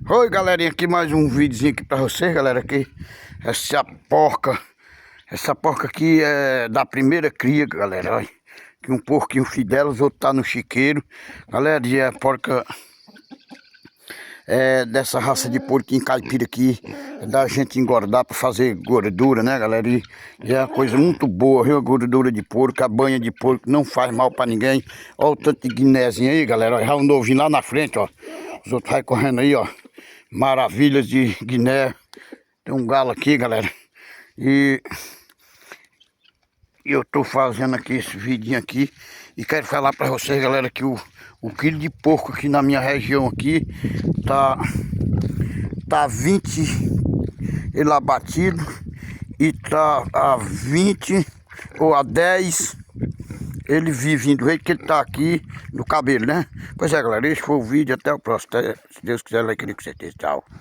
Oi galerinha, aqui mais um videozinho aqui pra vocês, galera. Aqui essa porca aqui é da primeira cria, galera. Olha, aqui um porquinho fidel, os outros tá no chiqueiro. Galera, e a porca dessa raça de porquinho caipira aqui, é da gente engordar pra fazer gordura, né, galera? E é uma coisa muito boa, viu? A gordura de porco, a banha de porco não faz mal pra ninguém. Olha o tanto de guinézinho aí, galera. Olha, já um novinho lá na frente, ó. Os outros vai correndo aí, ó. Maravilhas de Guiné. Tem um galo aqui, galera. E eu tô fazendo aqui esse vidinho aqui. E quero falar pra vocês, galera, que o quilo de porco aqui na minha região aqui tá 20 ele abatido. E tá a 20 ou a 10 ele vive, do jeito que ele tá aqui no cabelo, né? Pois é, galera, esse foi o vídeo. Até o próximo. Se Deus quiser, vai querer com certeza. Tchau.